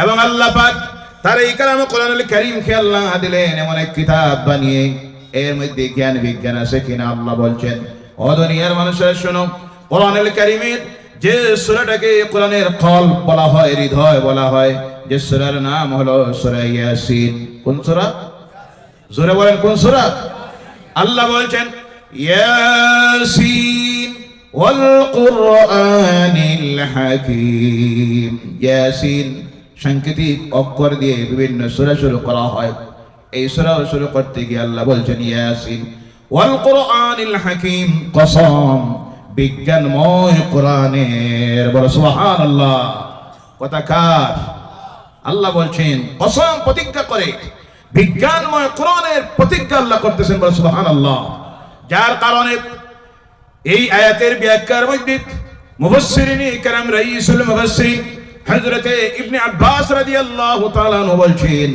এবং আল্লাহ পাক তার এই কালামে কোরআনুল কারীমকে আল্লাহ দিলেন এমন এক কিতাব বানিয়ে, এর মধ্যে জ্ঞান বিজ্ঞান আছে কিনা আল্লাহ বলছেন, ও দুনিয়ার মানুষেরা শোনো, কোরআনুল কারীমের যে সূরাটাকে কোরআনের কলব বলা হয়, হৃদয় বলা হয়, যে সূরার নাম হলো সূরা ইয়াসিন। কোন সূরা? জোরে বলেন কোন সূরা? আল্লাহ বলছেন ইয়াসিন ওয়াল কুরআনিল হাকীম। ইয়াসিন সাংকেতিক অক্ষর দিয়ে বিভিন্ন সূরা শুরু করা হয়। এই সূরা শুরু করতে গিয়ে আল্লাহ বলছেন ইয়াসিন ওয়াল কুরআনিল হাকীম, কসম বিজ্ঞানময় কোরআনের। বলো সুবহানাল্লাহ। কথা কার? আল্লাহ বলছেন কসম প্রতিজ্ঞা করে বিজ্ঞানময় কোরআনের প্রতিজ্ঞা আল্লাহ করতেছেন। বলো সুবহানাল্লাহ। যার কারণে এই আয়াতের ব্যাখ্যার মধ্যে মুফাসসিরিনে কেরাম রাইসুল মুফাসসিরিন হযরতে ইবনে আব্বাস রাদিয়াল্লাহু তাআলা আনহু বলছেন,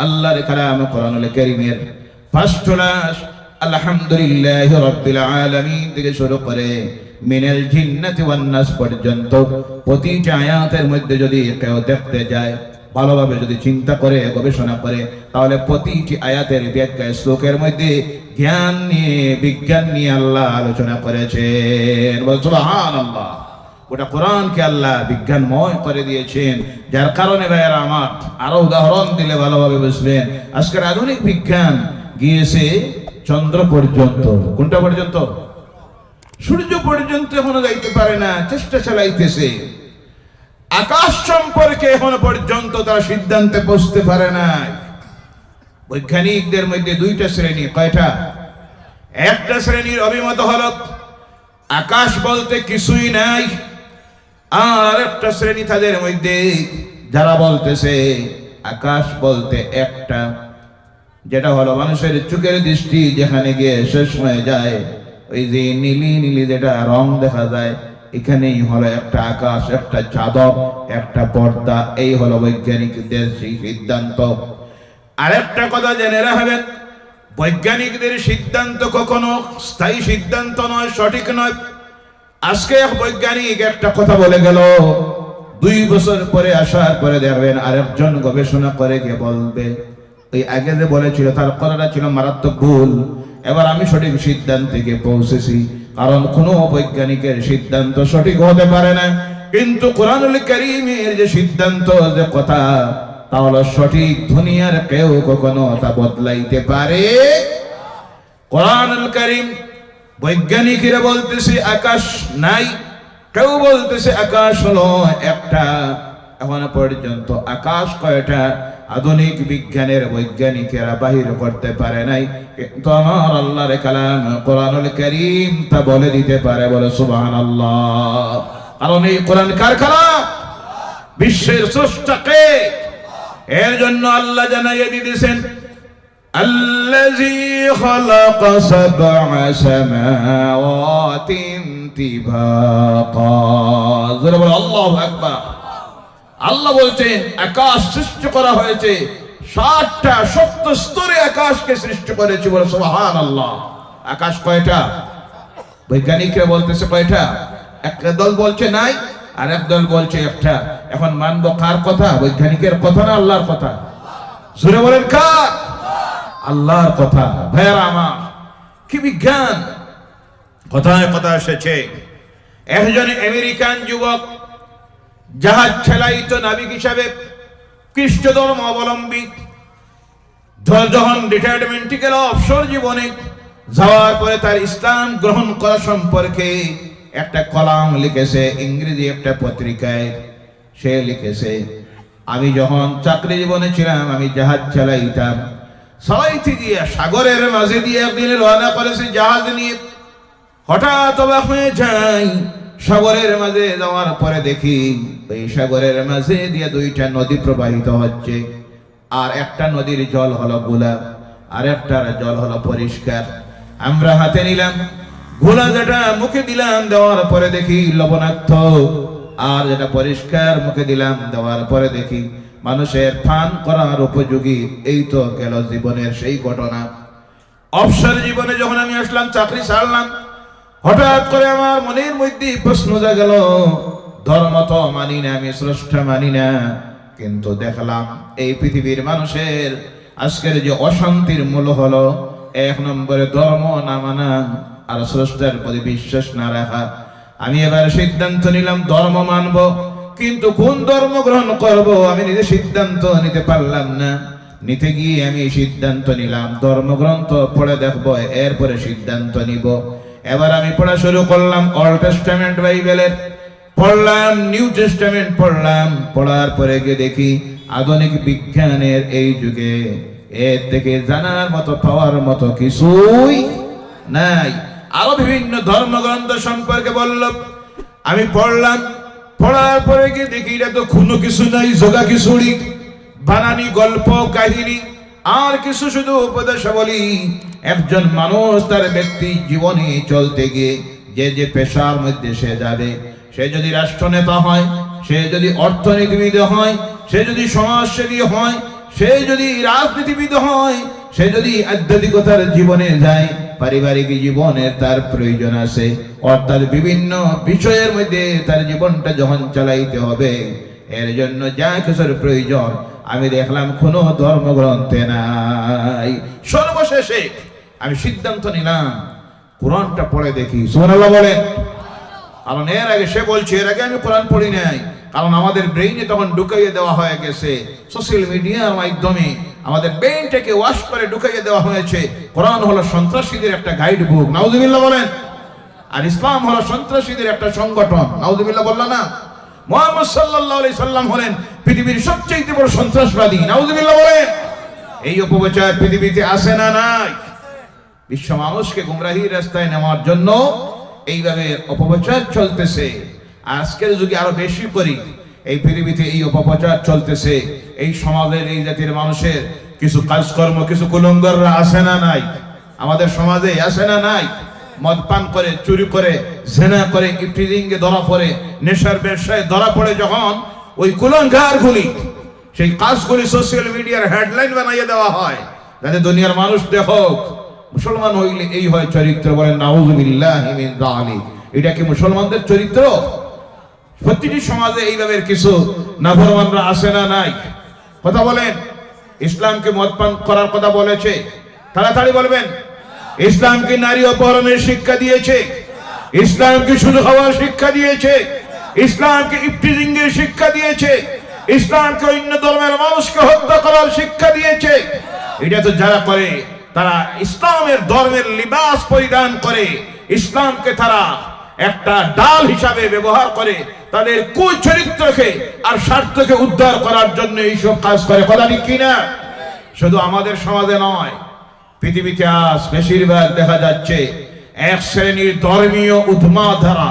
আল্লাহর কালাম কোরআনুল কারীমের ফার্স্ট ক্লাস আলহামদুলিল্লাহি রাব্বিল আলামিন থেকে শুরু করে মিনাল জিন্নাতি ওয়ান নাস পর্যন্ত প্রতিটা আয়াতের মধ্যে যদি কেউ দেখতে যায়, ভালোভাবে যদি চিন্তা করে গবেষণা করে, তাহলে প্রতিটি আয়াতের ব্যাখ্যা শ্লোকের মধ্যে জ্ঞান নিয়ে বিজ্ঞান নিয়ে আল্লাহ আলোচনা করেছেন। সুবহানাল্লাহ। ওটা কোরআনকে আল্লাহ বিজ্ঞানময় করে দিয়েছেন, যার কারণে ভাইয়েরা আমার আরো উদাহরণ দিলে ভালোভাবে বুঝবেন। আজকের আধুনিক বিজ্ঞান গিয়েছে চন্দ্র পর্যন্ত। কোনটা পর্যন্ত? সূর্য পর্যন্ত এখনো যাইতে পারে না, চেষ্টা চালাইতেছে। আকাশ সম্পর্কে এখনো পর্যন্ত তারা সিদ্ধান্তে পৌঁছতে পারে না। বৈজ্ঞানিকদের মধ্যে দুইটা শ্রেণী। কয়টা? একটা শ্রেণীর অভিমত হলো আকাশ বলতে কিছুই নাই, আর একটা শ্রেণী তাদের মধ্যে যারা বলতেছে আকাশ বলতে একটা, যেটা হলো মানুষের চোখের দৃষ্টি যেখানে গিয়ে শেষ হয়ে যায়, ওই যে নীলি নীলি যেটা রং দেখা যায়, এখানেই হলো একটা আকাশ, একটা চাদর, একটা পর্দা। এই হলো বৈজ্ঞানিকদের সেই সিদ্ধান্ত। আরেকটা কথা জেনে রাখবেন, বৈজ্ঞানিকদের সিদ্ধান্ত কখনো স্থায়ী সিদ্ধান্ত নয়, সঠিক নয়। আজকে এক বৈজ্ঞানিক একটা কথা বলে গেল, 2 বছর পরে আসার পরে দেখবেন আরেকজন গবেষণা করে গিয়ে বলবে ওই আগে যে বলেছিল তার কথাটা ছিল মারাত্মক ভুল, এবার আমি সঠিক সিদ্ধান্তে গিয়ে পৌঁছেছি। কারণ কোনো বৈজ্ঞানিকের সিদ্ধান্ত সঠিক হতে পারে না, কিন্তু কোরআনুল কারীমের যে সিদ্ধান্ত, যে কথা, তা হলো সঠিক। দুনিয়ার কেউ কখনো তা বদলাইতে পারে। কোরআনুল কারীম বৈজ্ঞানিকরা বলতেছে আকাশ নাই, কেউ বলতেছে আকাশ হলো একটা। এখনো পর্যন্ত আকাশ কয়টা আধুনিক বিজ্ঞানের বৈজ্ঞানিকেরা বাহির করতে পারে নাই, কিন্তু আমার আল্লাহর কালাম কোরআনুল কারীম তা বলে দিতে পারে। বলে সুবহানাল্লাহ। কারণ এই কোরআন কার কালাম? বিশ্বের স্রষ্টাকে। এর জন্য আল্লাহ জানাইয়ে দিতেছেন আল্লাযী খালাকা সাবআ সামাওয়াতিন তিবাকা। জোরে বলো আল্লাহু আকবার। আল্লাহ বলছেন আকাশ সৃষ্টি করা হয়েছে, 7টা সপ্ত স্তরে আকাশকে সৃষ্টি করেছে। বলে সুবহানাল্লাহ। আকাশ কয়টা? বৈজ্ঞানিকরা বলতেছে কয়টা? একটা দল বলছে নাই, আর এক দল বলছে একটা। এখন মানবো কার কথা? বৈজ্ঞানিকের কথা না আল্লাহর কথা? জোরে বলেন কার? আল্লাহর কথা। ভাইয়ারা আমার, কি বিজ্ঞান! কথায় কথা এসেছে, একজন আমেরিকান যুবক জাহাজ চালাইত নাবিক হিসাবে, খ্রিস্ট ধর্ম অবলম্বী। যখন রিটায়ারমেন্টে গেল অবসর জীবনে, যাওয়ার পরে তার ইসলাম গ্রহণ করা সম্পর্কে একটা কলাম লিখেছে ইংরেজি একটা পত্রিকায়। সে লিখেছে, আমি যখন চাকরি জীবনে ছিলাম আমি জাহাজ চালাইতাম, চালাইতে গিয়ে সাগরের মাঝে দিয়ে একদিন রওনা করেছি জাহাজ নিয়ে। হঠাৎ অবাক হয়ে যাই, সাগরের মাঝে যাওয়ার পরে দেখি ওই সাগরের মাঝে দিয়ে 2টা নদী প্রবাহিত হচ্ছে, আর একটা নদীর জল হলো গোলাপ, আর একটার জল হলো পরিষ্কার। আমরা হাতে নিলাম গোলা, যেটা মুখে দিলাম, দেওয়ার পরে দেখি লবণাক্ত, আর যেটা পরিষ্কার মুখে দিলাম, দেওয়ার পরে দেখি মানুষের পান করার উপযোগী। এই তো গেল জীবনের সেই ঘটনা। অবসর জীবনে যখন আমি আসলাম, চাকরি ছাড়লাম, হঠাৎ করে আমার মনের মধ্যে প্রশ্ন জাগলো, ধর্ম তো মানি না, আমি স্রষ্টা মানি না, কিন্তু দেখলাম এই পৃথিবীর মানুষের আজকের যে অশান্তির মূল হলো 1 নম্বরে ধর্ম না মানা আর স্রষ্টার প্রতি বিশ্বাস না রাখা। আমি এবার সিদ্ধান্ত নিলাম ধর্ম মানব, কিন্তু কোন ধর্ম গ্রহণ করব আমি নিজে সিদ্ধান্ত নিতে পারলাম না। নিতে গিয়ে আমি সিদ্ধান্ত নিলাম ধর্মগ্রন্থ পড়ে দেখব, এরপরে সিদ্ধান্ত নিব। এবার আমি পড়া শুরু করলাম ওল্ড টেস্টামেন্ট বাইবেলের, পড়লাম নিউ টেস্টামেন্ট পড়লাম। পড়ার পরে গিয়ে দেখি আধুনিক বিজ্ঞানের এই যুগে এর থেকে জানার মতো পাওয়ার মতো কিছুই নাই। আরো বিভিন্ন ধর্মগ্রন্থ সম্পর্কে বলল, আমি পড়লাম। পড়ার পরে গিয়ে দেখি এটা তো কোনো কিছু নাই, জোগা খিচুড়ি, বানানি গল্প কাহিনী, আর কিছু শুধু উপদেশাবলী। একজন মানুষ তার ব্যক্তি জীবনে চলতে গিয়ে যে যে পেশার মধ্যে সে যাবে, সে যদি রাষ্ট্রনেতা হয়, সে যদি অর্থনীতিবিদ হয়, সে যদি সমাজসেবী হয়, সে যদি রাজনীতিবিদ হয়, সে যদি আধ্যাত্মিকতার জীবনে যায়, পারিবারিক জীবনে তার প্রয়োজন আছে, অর্থাৎ বিভিন্ন বিষয়ের মধ্যে তার জীবনটা যখন চালাইতে হবে, এর জন্য যা কিছুর প্রয়োজন আমি দেখলাম কোনো ধর্মগ্রন্থে নাই। সর্বশেষে আমি সিদ্ধান্ত নিলাম কোরআনটা পড়ে দেখি। সুবহানাল্লাহ বলেন। কারণ এর আগে সে বলছে এর আগে আমি কোরআন পড়ি নাই, কারণ আমাদের ব্রেইনে তখন ঢুকাইয়ে দেওয়া হয়ে গেছে সোশ্যাল মিডিয়ার মাধ্যমে, আমাদের ব্রেইনটাকে ওয়াশ করে ঢুকাইয়ে দেওয়া হয়েছে কোরআন হলো সন্ত্রাসীদের একটা গাইড বুক। নাউজুবিল্লাহ বলেন। আর ইসলাম হলো সন্ত্রাসীদের একটা সংগঠন। নাউজুবিল্লাহ বললা না? মুহাম্মদ সাল্লাল্লাহু আলাইহি সাল্লাম হলেন পৃথিবীর সবচেয়ে বড় সন্ত্রাসবাদী। নাউজুবিল্লাহ বলেন। এই অপপ্রচার পৃথিবীতে আছে না নাই? বিশ্ব মানুষকে গুমরাহির রাস্তায় নেওয়ার জন্য এইভাবে অপপ্রচার চলতেছে। আজকের যুগে আরো বেশি করি এই পৃথিবীতে এই অপপ্রচার চলতেছে। এই সমাজের এই জাতির মানুষের কিছু কাজকর্ম, কিছু কুলঙ্গররা আছে না নাই? আমাদের সমাজে আছে না নাই? মদ পান করে, চুরি করে, জেনা করে, ইফটিজিংয়ে ধরা পড়ে, নেশার ব্যবসায় ধরা পড়ে, যখন ওই কুলঙ্গারগুলি সেই কাজগুলি সোশ্যাল মিডিয়ার হেডলাইন বানাইয়ে দেওয়া হয় যাতে দুনিয়ার মানুষ দেখুক মুসলমান হইলে এই হয় চরিত্র। বলেন নাউযুবিল্লাহি মিন যালিক। এটা কি মুসলমানদের চরিত্র? প্রতিটি সমাজে এইভাবে কিছু নাফরমানরা আছে না নাই? কথা বলেন। ইসলামকে মদ পান করার কথা বলেছে? তাড়াতাড়ি বলবেন। ইসলাম কি নারী অপহরণের শিক্ষা দিয়েছে? ইসলাম কি সুদ খাওয়ার শিক্ষা দিয়েছে? ইসলাম কি ইফটিজিং এর শিক্ষা দিয়েছে? ইসলাম কি অন্য ধর্মের মানুষকে হত্যা করার শিক্ষা দিয়েছে? এটা তো যারা করে তারা ইসলামের ধর্মের লিবাস পরিধান করে, ইসলামকে তারা একটা ডাল হিসাবে ব্যবহার করে, তাদের কুচরিত্রকে আর স্বার্থকে উদ্ধার করার জন্য এইসব কাজ করে। কথা ঠিক কিনা? শুধু আমাদের সমাজে নয়, পৃথিবীতে আজ বেশিরভাগ দেখা যাচ্ছে এক শ্রেণীর ধর্মীয় উন্মাদরা,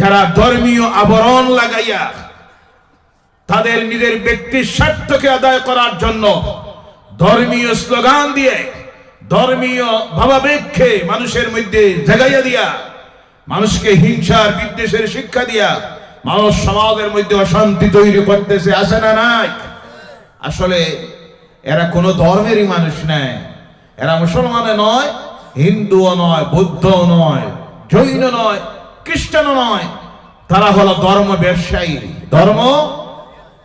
যারা ধর্মীয় আবরণ লাগাইয়া তাদের নিজের ব্যক্তির স্বার্থকে আদায় করার জন্য ধর্মীয় স্লোগান দিয়ে, ধর্মীয় ভাবাবেগকে মানুষের মধ্যে জাগাইয়া দিয়া, মানুষকে হিংসার বিদ্বেষের শিক্ষা দিয়া মানুষ সমাজের মধ্যে অশান্তি তৈরি করতেছে। আছে না নাই? আসলে এরা কোনো ধর্মেরই মানুষ নয়। এরা মুসলমানও নয়, হিন্দুও নয়, বৌদ্ধও নয়, জৈন নয়, খ্রিস্টানও নয়। তারা হলো ধর্ম ব্যবসায়ী। ধর্ম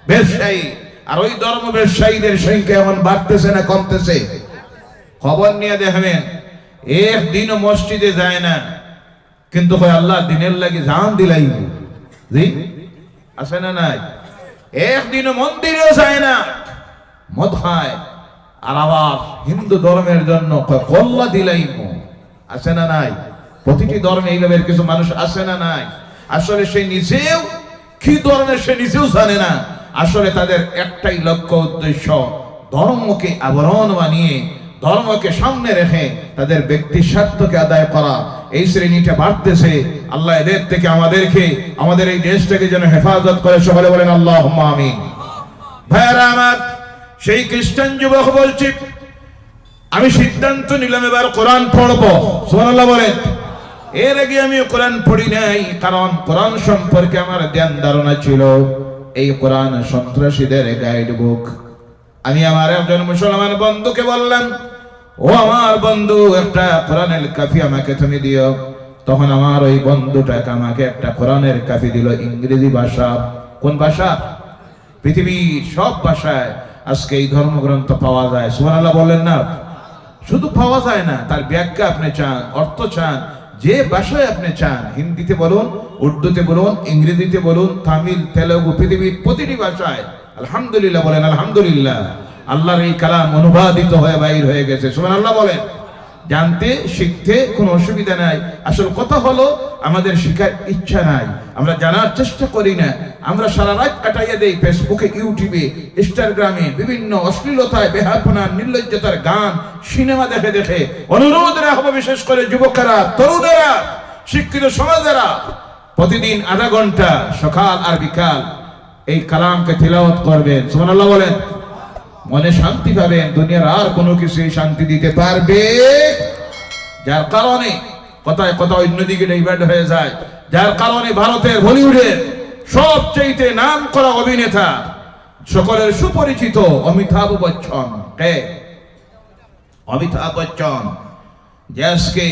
ব্যবসায়ী। আর ওই ধর্ম ব্যবসায়ীদের সংখ্যা এখন বাড়তেছে না কমতেছে? খবর নিয়ে দেখবেন একদিনও মসজিদে যায় না, কিন্তু আল্লাহ দিনের লাগি জান দিলাইব। জি আছে না নাই? একদিনও মন্দিরেও যায় না, মদ খায়, আর আবার হিন্দু ধর্মের জন্য কল্লা দিলাইব। আছে না নাই? প্রতিটি ধর্মে এইভাবে কিছু মানুষ আছে না নাই? আসলে সে নিজেও কি ধর্মের সে নিজেও জানে না। আসলে তাদের একটাই লক্ষ্য উদ্দেশ্য, ধর্মকে আবরণ বানিয়ে, ধর্মকে সামনে রেখে তাদের ব্যক্তি স্বার্থকে আদায় করা। এই শ্রেণীটা বাড়তেছে। আল্লাহ এদের থেকে আমাদেরকে, আমাদের এই দেশটাকে যেন হেফাজত করে। সকলে বলেন আল্লাহুম্মা আমিন। ভাইরা আমার, সেই খ্রিস্টান যুবক বলছি, আমি সিদ্ধান্ত নিলাম এবার কোরআন পড়বো। সুবহানাল্লাহ বলেন। এর আগে আমি কোরআন পড়ি নাই, কারণ কোরআন সম্পর্কে আমার জ্ঞান ধারণা ছিল এই কোরআন সন্ত্রাসীদের গাইড বুক। আমি আমার একজন মুসলমান বন্ধুকে বললাম, ও আমার বন্ধু, একটা কোরআনের কাফি আমাকে তুমি দিও। তখন আমার ওই বন্ধুটাকে আমাকে একটা কোরআনের কাফি দিল ইংরেজি ভাষা। কোন ভাষা? পৃথিবীর সব ভাষায় আজকে এই ধর্মগ্রন্থ পাওয়া যায়। সুবহানাল্লাহ বলেন না? শুধু পাওয়া যায় না, তার ব্যাখ্যা আপনি চান, অর্থ চান, যে ভাষায় আপনি চান, হিন্দিতে বলুন, উর্দুতে বলুন, ইংরেজিতে বলুন, তামিল, তেলুগু, পৃথিবীর প্রতিটি ভাষায় আলহামদুলিল্লাহ বলেন। আলহামদুলিল্লাহ, আল্লাহর এই কালাম অনুবাদিত হয়ে বাইর হয়ে গেছে। সুবহানাল্লাহ বলেন। জানতে শিখতে কোনো অসুবিধা নাই। আসল কথা হলো আমাদের শিখার ইচ্ছা নাই, আমরা জানার চেষ্টা করি না। আমরা সারা রাত কাটাইয়া দেই ফেসবুকে, ইউটিউবে, ইনস্টাগ্রামে বিভিন্ন অশ্লীলতায়, বেহায়াপনার, নির্লজ্জতার গান, সিনেমা দেখে দেখে। অনুরোধ রাখবো বিশেষ করে যুবকেরা, তরুণেরা, শিক্ষিত সমাজেরা, প্রতিদিন আধা ঘন্টা সকাল আর বিকাল এই কালামকে তিলাওয়াত করবেন। সুবহানাল্লাহ বলেন। মনে শান্তি পাবেন, দুনিয়ার আর কোনো কিছু শান্তি দিতে পারবে। যার কারণে কথায় কথা অন্যদিকে ডাইভার্ট হয়ে যায়, যার কারণে ভারতের বলিউডের সবচেয়ে নাম করা অভিনেতা, সকলের সুপরিচিত অমিতাভ বচ্চন, অমিতাভ বচ্চন, যে আজকে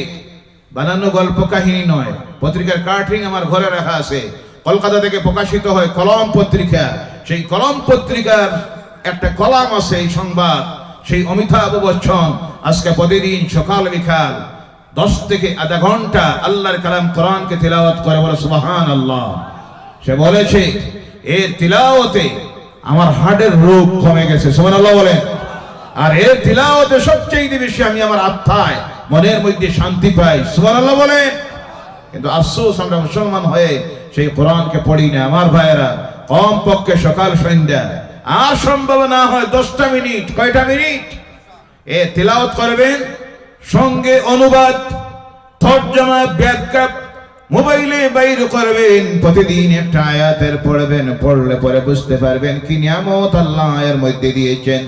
বানানো গল্প কাহিনী নয়, পত্রিকার কাটিং আমার ঘরে রাখা আছে, কলকাতা থেকে প্রকাশিত হয় কলম পত্রিকা। সেই কলম পত্রিকার একটা কলাম আছে, এই সংবাদ, সেই অমিতাভ বচ্চন আজকে প্রতিদিন সকাল বিকাল 10 থেকে আধা ঘন্টা আল্লাহর কালাম কোরআনকে তিলাওয়াত করে, বলে সুবহানাল্লাহ। সে বলেছে এর তিলাওয়াতে আমার হার্টের রোগ কমে গেছে। সুবহানাল্লাহ বলেন। আর এর তিলাওয়াতে সবচেয়ে বেশি আমি আমার আত্মায়, মনের মধ্যে শান্তি পাই। সুবহানাল্লাহ বলেন। কিন্তু আফসোস, আমরা মুসলমান হয়ে সেই কোরআনকে পড়ি না। আমার ভাইয়েরা, কম পক্ষে সকাল সন্ধ্যা, আর সম্ভব না হয় 10টা মিনিট, কয়টা মিনিট এ তিলাওয়াত করবেন, সঙ্গে অনুবাদ, তরজমা, ব্যাখ্যা মোবাইলে বাইর করবেন। প্রতিদিন একটা আয়াতের পড়বেন, পড়লে পরে বুঝতে পারবেন কি নিয়ামত আল্লাহ এর মধ্যে দিয়েছেন।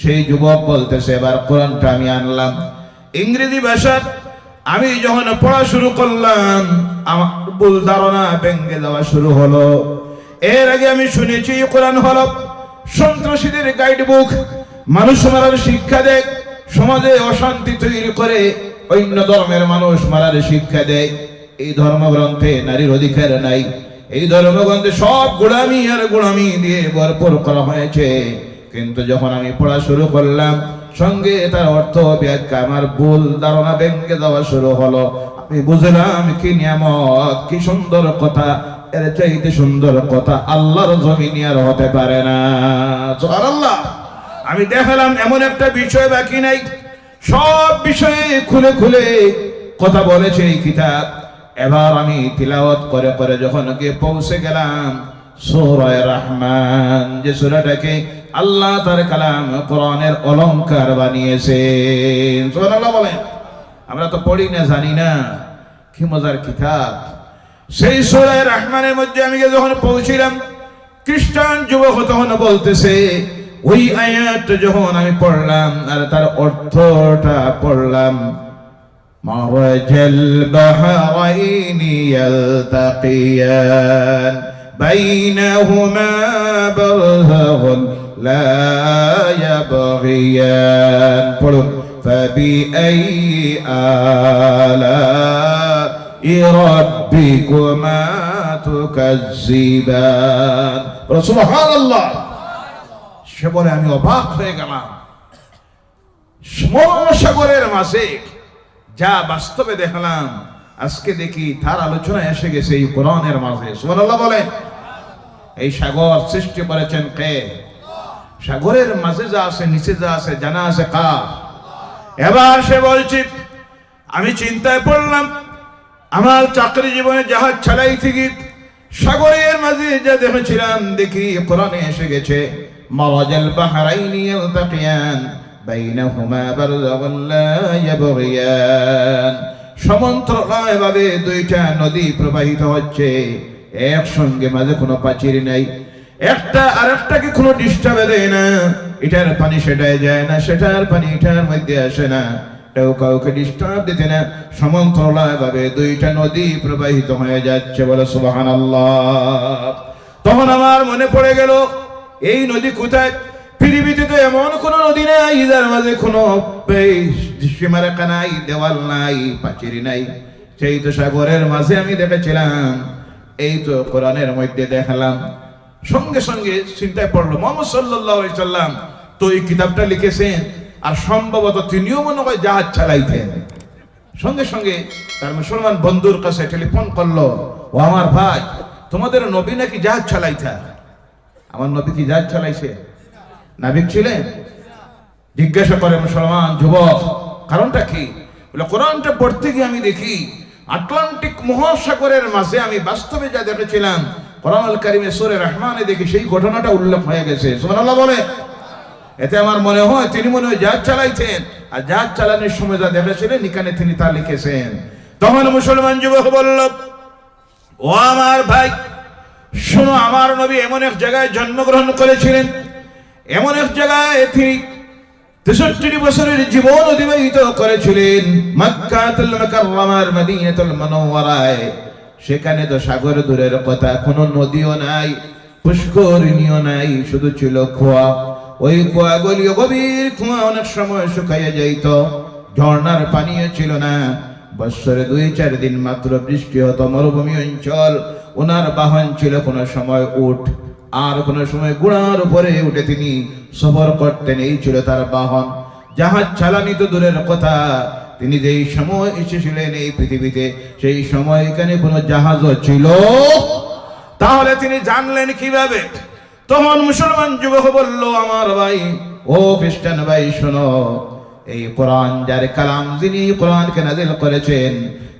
সেই যুবক বলতেছে, এবার কোরআনটা আমি আনলাম ইংরেজি ভাষার। আমি যখন পড়া শুরু করলাম, আমার ভুল ধারণা ভেঙে যাওয়া শুরু হলো। এর আগে আমি শুনেছি কোরআন হলো সন্ত্রাসীদের গাইড বুক, মানুষ মারার শিক্ষা দেয়, সমাজে অশান্তি তৈরি করে, অন্য ধর্মের মানুষ মারার শিক্ষা দেয়। এই ধর্মগ্রন্থে নারীর অধিকার নাই, এই ধর্মগ্রন্থে সব গোলামি আর গোলামি দিয়ে ভরপুর করা হয়েছে। কিন্তু যখন আমি পড়া শুরু করলাম, সঙ্গে তার অর্থ ব্যাখ্যা, আমার ভুল ধারণা ভেঙে দেওয়া শুরু হলো। আমি বুঝলাম কি নিয়ামত, কি সুন্দর কথা, এর চাইতে সুন্দর কথা আল্লাহর জমিনে আর হতে পারে না। সুবহানাল্লাহ। আমি দেখালাম এমন একটা বিষয় বাকি নাই, সব বিষয়ে খুলে খুলে কথা বলেছে এই কিতাব। এবার আমি তিলাওয়াত করে করে যখন গিয়ে পৌঁছে গেলাম সূরা রহমান, যে সূরাটাকে আল্লাহ তার কালাম কোরআনের অলংকার বানিয়েছেন। সুবহানাল্লাহ বলেন। আমরা তো পড়ি না, জানি না, কি মজার কিতাব। সেই সূরা রহমানের মধ্যে আমি যখন পৌঁছিলাম, খ্রিস্টান যুবক তখন বলতেছে, ওই আয়াতটা যখন আমি পড়লাম আর তার অর্থটা পড়লাম, মারাজাল বাহরাইনি ইয়ালতাকিয়ান বাইনাহুমা বারযাখুন লা ইয়াবগিয়ান। পড়ুন, ফাবিআই আলাই রাব্বিকুমা তুকাজ্জিবান। সুবহানাল্লাহ। সে বলে আমি অবাক হয়ে গেলাম, মহাসাগরের মাঝে যা বাস্তবে দেখলাম, আজকে দেখি তার আলোচনা এসে গেছে এই কোরআনের মাঝে। সুবহানাল্লাহ বলেন। এই সাগর সৃষ্টি করেছেন কে? সাগরের মাঝে যা আছে, নিচে যা আছে, জানা আছে কার? এবার সে বলছে, আমি চিন্তায় পড়লাম, আমার চাকরি জীবনে জাহাজ চালাই থেকে সাগরের মাঝে যা দেখেছিলাম, দেখি কোরআনে এসে গেছে, মারাজাল বাহরাইনি ইয়ালতাকিয়ান বাইনাহুমা বারযাখুন লা ইয়াবগিয়ান। সমান্তরাল ভাবে দুইটা নদী প্রবাহিত হচ্ছে একসঙ্গে, মাঝে কোনো প্রাচীর নাই, একটা আরেকটাকে কোনো ডিস্টার্ব দেয় না। এটার পানি সেটায় যায় না, সেটার পানি এটার মধ্যে আসে না, কেউ কাউকে ডিস্টার্ব দিতে না। সমান্তরাল ভাবে দুইটা নদী প্রবাহিত হয়ে যাচ্ছে, বলে সুবহানাল্লাহ। তখন আমার মনে পড়ে গেল, এই নদী কোথায়? পৃথিবীতে তো এমন কোন নদী নাই যার মাঝে কোনো সীমারেখা নাই, দেওয়াল নাই, প্রাচীর নাই। সেই তো সাগরের মাঝে আমি দেখেছিলাম। এই তো কোরআনের মধ্যে দেখলাম, সঙ্গে সঙ্গে চিন্তায় পড়লো মুহাম্মদ সাল্লাল্লাহু আলাইহি সাল্লাম তো এই কিতাবটা লিখেছেন, আর সম্ভবত তিনিও মনে হয় জাহাজ চালাইতেন। সঙ্গে সঙ্গে তার মুসলমান বন্ধুর কাছে টেলিফোন করলো, ও আমার ভাই, তোমাদের নবী নাকি জাহাজ চালাইতা। আমার নবী কি জাহাজ চালাইছে? নাবিক ছিলেন? জিজ্ঞাসা করে মুসলমান যুবক, কারণটা কি? বলে, কোরআনটা পড়তে গিয়ে আমি দেখি আটলান্টিক মহাসাগরের মাঝে আমি বাস্তবে যা দেখেছিলাম কোরআনুল কারীমে সূরা রহমানে দেখি সেই ঘটনাটা উল্লেখ হয়ে গেছে। সুবহানাল্লাহ বলে। এতে আমার মনে হয় তিনি মনে হয় জাহাজ চালাইতেন, আর জাহাজ চালানোর সময় যা দেখেছিলেন এখানে তিনি তা লিখেছেন। তখন মুসলমান যুবক বলল, ও আমার ভাই শোনো, আমার নবী এমন এক জায়গায় জন্মগ্রহণ করেছিলেন, এমন এক জায়গায় তিনি 63 বছরের জীবন অতিবাহিত করেছিলেন মক্কাতুল মুকাররমার মদিনাতুল মুনাওয়ারায়। সেখানে তো সাগর দূরের কথা, কোনো নদীও নাই, পুষ্করিণীও নাই, শুধু ছিল কুয়া। ওই কুয়াগুলি গভীর কুয়া, অনেক সময় শুকাইয়া যাইত, ঝর্ণার পানিও ছিল না। বৎসরে 2-4 দিন মাত্র বৃষ্টি হতো। মরুভূমি অঞ্চল। ওনার বাহন ছিল কোনো সময় উট, আর কোনো সময় ঘোড়ার উপরে উঠে তিনি সফর করতেন, এই ছিল তার বাহন। জাহাজ চালানি তো দূরের কথা, তিনি যেই সময় এসেছিলেন এই পৃথিবীতে সেই সময় এখানে কোনো জাহাজও ছিল। তাহলে তিনি জানলেন কিভাবে? তখন মুসলমান যুবক বলল, আমার ভাই, ও খ্রিস্টান ভাই শোনো, এই কোরআন যার কালাম, যিনি কোরআনকে নাযিল করেছেন,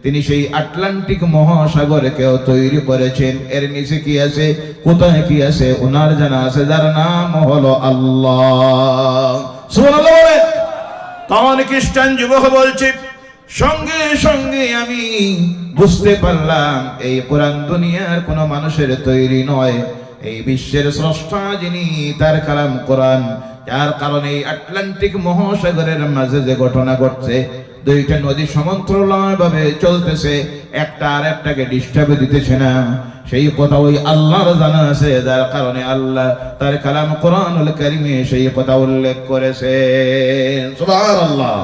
তিনি সেই আটলান্টিক মহাসাগরকেও তৈরি করেছেন। এর নিচে কি আছে, কোথায় কি আছে, ওনার জানা আছে, যার নাম হলো আল্লাহ। সুবহানাল্লাহ বলে। তখন খ্রিস্টান যুবক বলছে, সঙ্গে সঙ্গে আমি বুঝতে পারলাম এই কোরআন দুনিয়ার কোনো মানুষের তৈরি নয়, এই বিশ্বের স্রষ্টা যিনি, তার কালাম কোরআন। যার কারণে আটলান্টিক মহাসাগরের মাঝে যে ঘটনা ঘটছে, 2টা নদী সমান্তরাল ভাবে চলতেছে, একটা আর একটাকে ডিস্টার্ব দিতেছে না, সেই কথা ওই আল্লাহর জানা আছে। যার কারণে আল্লাহ তার কালাম কোরআনুল কারীমে সেই কথা উল্লেখ করেছেন। সুবহানাল্লাহ।